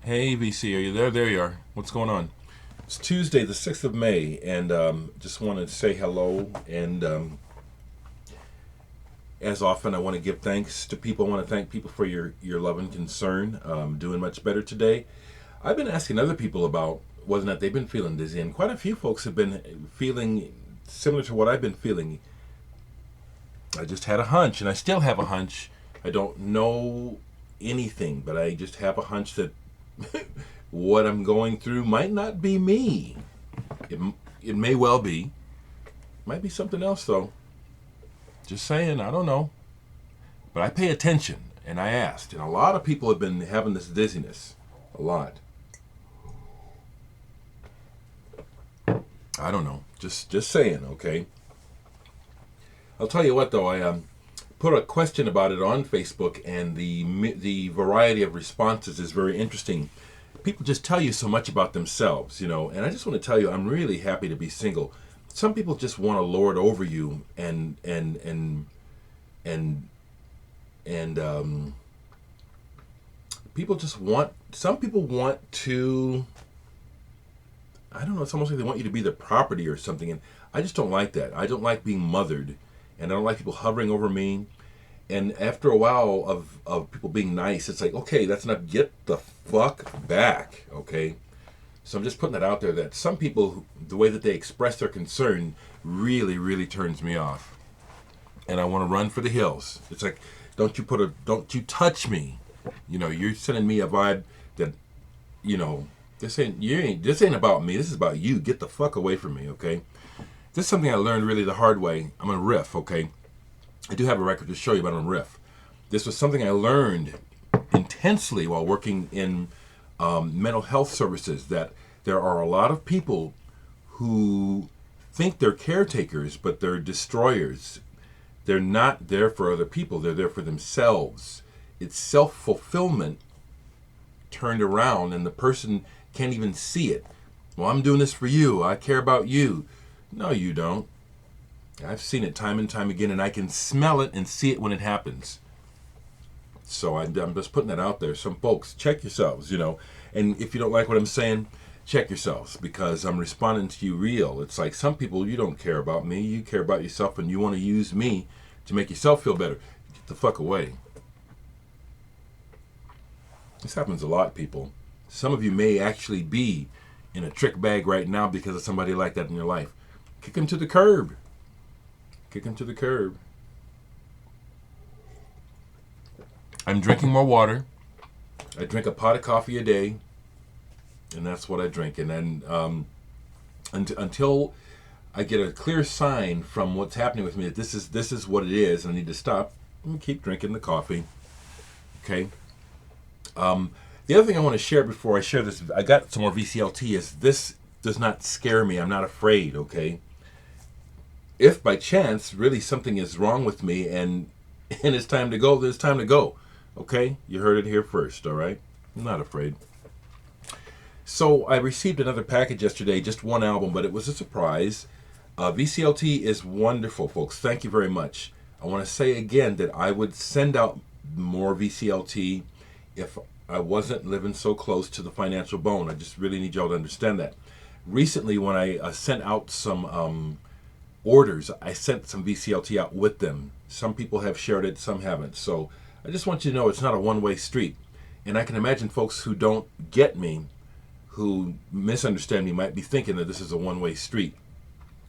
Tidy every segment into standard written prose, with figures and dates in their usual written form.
Hey VC, are you there? There you are. What's going on? It's Tuesday, the 6th of May, and just want to say hello. And as often, I want to give thanks to people. I want to thank people for your love and concern. Doing much better today. I've been asking other people about whether or not they've been feeling dizzy, and quite a few folks have been feeling similar to what I've been feeling. I just had a hunch, and I still have a hunch. I don't know anything, but I just have a hunch that what I'm going through might not be me. It, it may well be. Might be something else, though. Just saying, I don't know. But I pay attention, and I asked. And a lot of people have been having this dizziness. A lot. I don't know. Just saying, okay? I'll tell you what, though. I put a question about it on Facebook, and the variety of responses is very interesting. People just tell you so much about themselves, and I just want to tell you, I'm really happy to be single. Some people just want to lord over you and people just want. Some people want to. I don't know. It's almost like they want you to be their property or something, and I just don't like that. I don't like being mothered, and I don't like people hovering over me. And after a while of people being nice, it's like, okay, that's enough. Get the fuck back, okay? So I'm just putting that out there that some people, the way that they express their concern really, really turns me off. And I want to run for the hills. It's like, don't you touch me. You're sending me a vibe that, this ain't about me. This is about you. Get the fuck away from me, okay? This is something I learned really the hard way. I'm a riff, okay? I do have a record to show you, but I'm a riff. This was something I learned intensely while working in mental health services, that there are a lot of people who think they're caretakers, but they're destroyers. They're not there for other people. They're there for themselves. It's self-fulfillment turned around, and the person can't even see it. Well, I'm doing this for you. I care about you. No, you don't. I've seen it time and time again, and I can smell it and see it when it happens. So I'm just putting that out there. Some folks, check yourselves, And if you don't like what I'm saying, check yourselves, because I'm responding to you real. It's like, some people, you don't care about me. You care about yourself, and you want to use me to make yourself feel better. Get the fuck away. This happens a lot, people. Some of you may actually be in a trick bag right now because of somebody like that in your life. Kick them to the curb. Kick him to the curb. I'm drinking more water. I drink a pot of coffee a day, and that's what I drink. And then until I get a clear sign from what's happening with me that this is what it is, and I need to stop, I'm gonna keep drinking the coffee. Okay. The other thing I want to share before I share this, I got some more VCLT, is this does not scare me. I'm not afraid. Okay. If by chance really something is wrong with me and it's time to go, then it's time to go. Okay? You heard it here first, all right? I'm not afraid. So I received another package yesterday, just one album, but it was a surprise. VCLT is wonderful, folks. Thank you very much. I want to say again that I would send out more VCLT if I wasn't living so close to the financial bone. I just really need y'all to understand that. Recently, when I sent out some orders, I sent some VCLT out with them. Some people have shared it, some haven't. So I just want you to know it's not a one-way street. And I can imagine folks who don't get me, who misunderstand me, might be thinking that this is a one-way street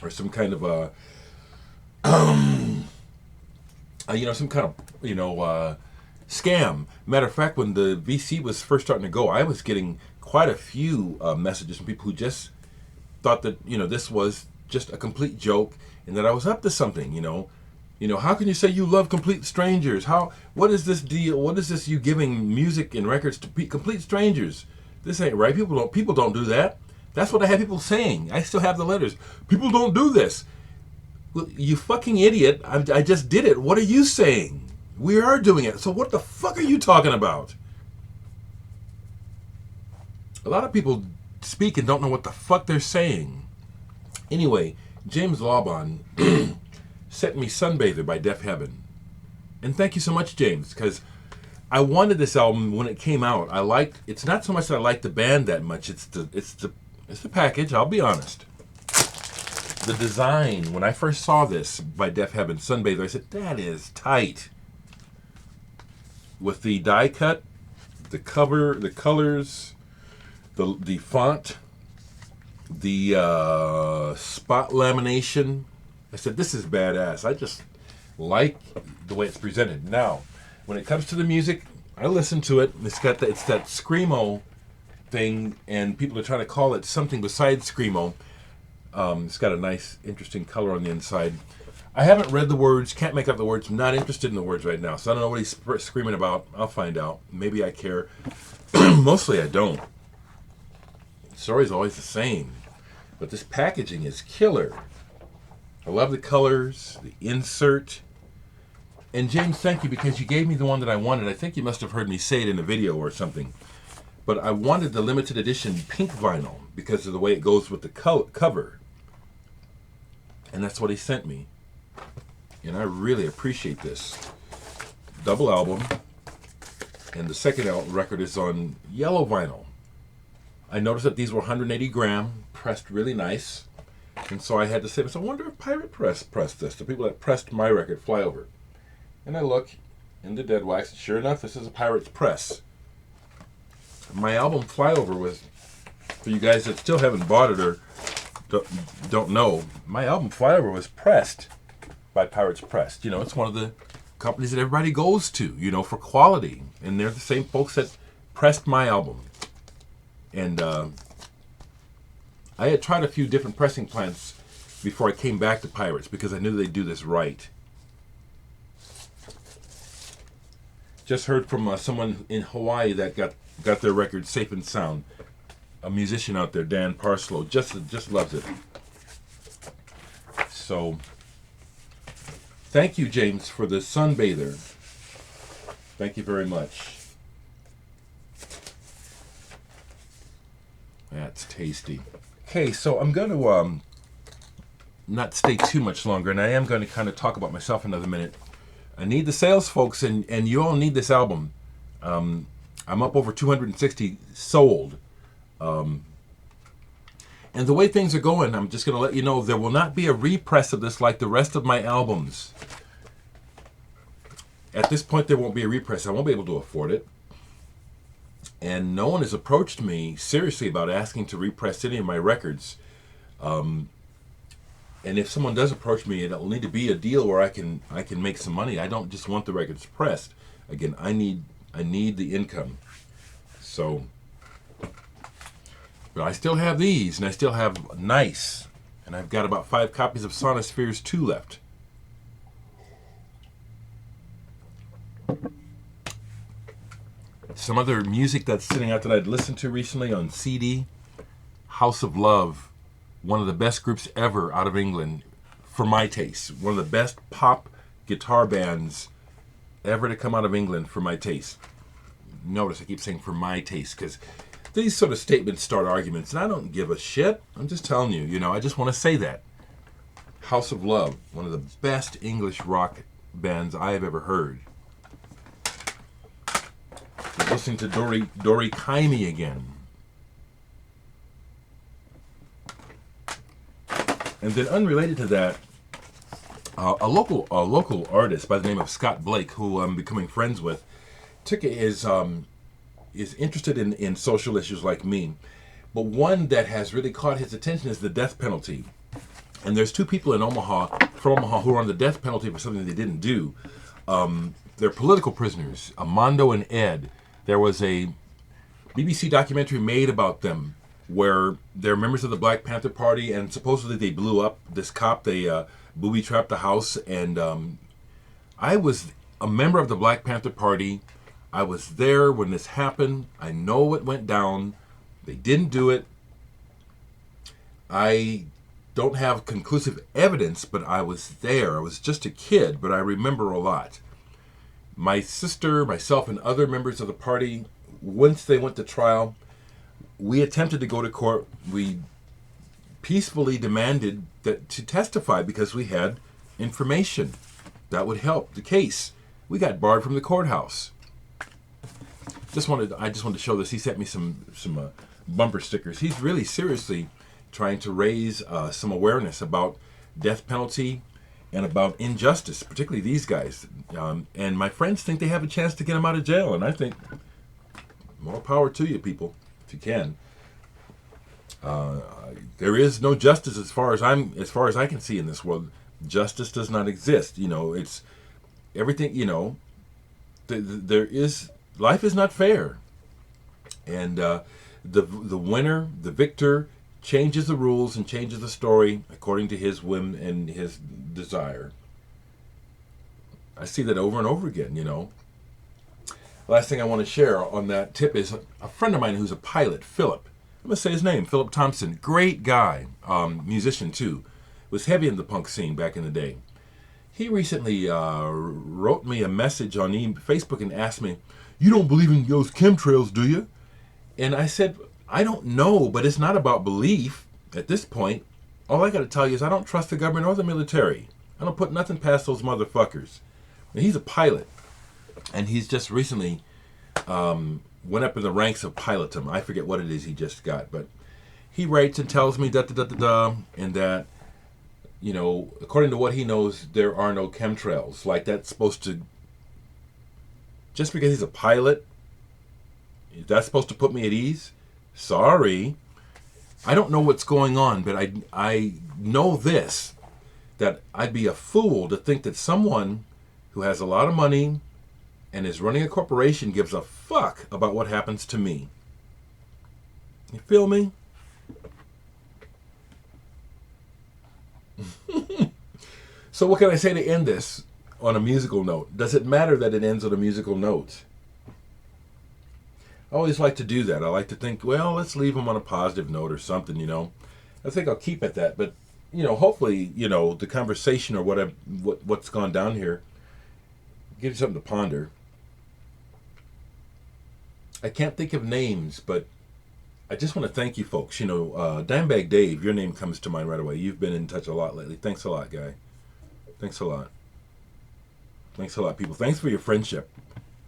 or some kind of a, some kind of, scam. Matter of fact, when the VC was first starting to go, I was getting quite a few messages from people who just thought that, this was just a complete joke, and that I was up to something, how can you say you love complete strangers? What is this deal? What is this, you giving music and records to complete strangers? This ain't right. People don't do that. That's what I had people saying. I still have the letters. People don't do this. Well, you fucking idiot. I just did it. What are you saying? We are doing it. So what the fuck are you talking about? A lot of people speak and don't know what the fuck they're saying. Anyway, James Laubon sent me Sunbather by Deaf Heaven. And thank you so much, James, because I wanted this album when it came out. It's not so much that I liked the band that much. It's the package. I'll be honest. The design. When I first saw this by Deaf Heaven Sunbather, I said that is tight. With the die cut, the cover, the colors, the font, the spot lamination. I said this is badass. I just like the way it's presented. Now, when it comes to the music, I listen to it. It's that screamo thing, and people are trying to call it something besides screamo. It's got a nice, interesting color on the inside. I haven't read the words, can't make up the words. I'm not interested in the words right now, so I don't know what he's screaming about. I'll find out. Maybe I care. Mostly I don't. The story's always the same, but this packaging is killer. I love the colors, the insert. And James, thank you, because you gave me the one that I wanted. I think you must have heard me say it in a video or something. But I wanted the limited edition pink vinyl because of the way it goes with the cover. And that's what he sent me. And I really appreciate this. Double album. And the second record is on yellow vinyl. I noticed that these were 180 gram, pressed really nice. And so I had to say, I wonder if Pirate Press pressed this. The people that pressed my record, Flyover. And I look in the dead wax. Sure enough, this is a Pirate's Press. My album Flyover was, for you guys that still haven't bought it or don't know, my album Flyover was pressed by Pirate's Press. You know, it's one of the companies that everybody goes to, you know, for quality. And they're the same folks that pressed my album. And I had tried a few different pressing plants before I came back to Pirates because I knew they'd do this right. Just heard from someone in Hawaii that got their record safe and sound. A musician out there, Dan Parslow, just loves it. So, thank you, James, for the Sunbather. Thank you very much. That's tasty. Okay, so I'm going to not stay too much longer, and I am going to kind of talk about myself another minute. I need the sales folks, and you all need this album. I'm up over 260 sold. And the way things are going, I'm just going to let you know, there will not be a repress of this like the rest of my albums. At this point, there won't be a repress. I won't be able to afford it. And no one has approached me seriously about asking to repress any of my records. And if someone does approach me, it'll need to be a deal where I can make some money. I don't just want the records pressed. Again, I need the income. So, but I still have these, and I still have Nice, and I've got about 5 copies of Sonospheres 2 left. Some other music that's sitting out that I'd listened to recently on CD, House of Love. One of the best groups ever out of England, for my taste. One of the best pop guitar bands ever to come out of England, for my taste. Notice I keep saying for my taste, because these sort of statements start arguments, and I don't give a shit. I'm just telling you, I just want to say that. House of Love, one of the best English rock bands I have ever heard. We're listening to Dori Kaimi again. And then unrelated to that, a local artist by the name of Scott Blake, who I'm becoming friends with, is interested in social issues like me. But one that has really caught his attention is the death penalty. And there's 2 people from Omaha, who are on the death penalty for something they didn't do. They're political prisoners, Armando and Ed. There was a BBC documentary made about them, where they're members of the Black Panther Party, and supposedly they blew up this cop. They booby-trapped the house, and I was a member of the Black Panther Party. I was there when this happened. I know what went down. They didn't do it. I don't have conclusive evidence, but I was there. I was just a kid, but I remember a lot. My sister, myself, and other members of the party, once they went to trial, we attempted to go to court. We peacefully demanded to testify because we had information that would help the case. We got barred from the courthouse. I just wanted to show this. He sent me some bumper stickers. He's really seriously trying to raise some awareness about death penalty and about injustice, particularly these guys. And my friends think they have a chance to get him out of jail, and I think more power to you, people, if you can. There is no justice as far as I can see in this world. Justice does not exist. It's everything. There is life is not fair, and the winner, the victor, changes the rules and changes the story according to his whim and his desire. I see that over and over again. Last thing I want to share on that tip is a friend of mine who's a pilot, Philip. I'm going to say his name, Philip Thompson. Great guy, musician too. Was heavy in the punk scene back in the day. He recently wrote me a message on Facebook and asked me, "You don't believe in those chemtrails, do you?" And I said, "I don't know, but it's not about belief at this point. All I got to tell you is I don't trust the government or the military. I don't put nothing past those motherfuckers." And he's a pilot, and he's just recently went up in the ranks of pilotum. I forget what it is he just got, but he writes and tells me and that, according to what he knows, there are no chemtrails. Like that's supposed to, just because he's a pilot, that's supposed to put me at ease? Sorry. I don't know what's going on, but I know this, that I'd be a fool to think that someone who has a lot of money and is running a corporation gives a fuck about what happens to me. You feel me? So what can I say to end this on a musical note? Does it matter that it ends on a musical note? I always like to do that. I like to think, well, let's leave them on a positive note or something, I think I'll keep at that. But, hopefully, the conversation or what's gone down here gives you something to ponder. I can't think of names, but I just want to thank you folks. Dimebag Dave, your name comes to mind right away. You've been in touch a lot lately. Thanks a lot, guy. Thanks a lot. Thanks a lot, people. Thanks for your friendship.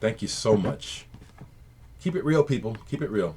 Thank you so much. Keep it real, people. Keep it real.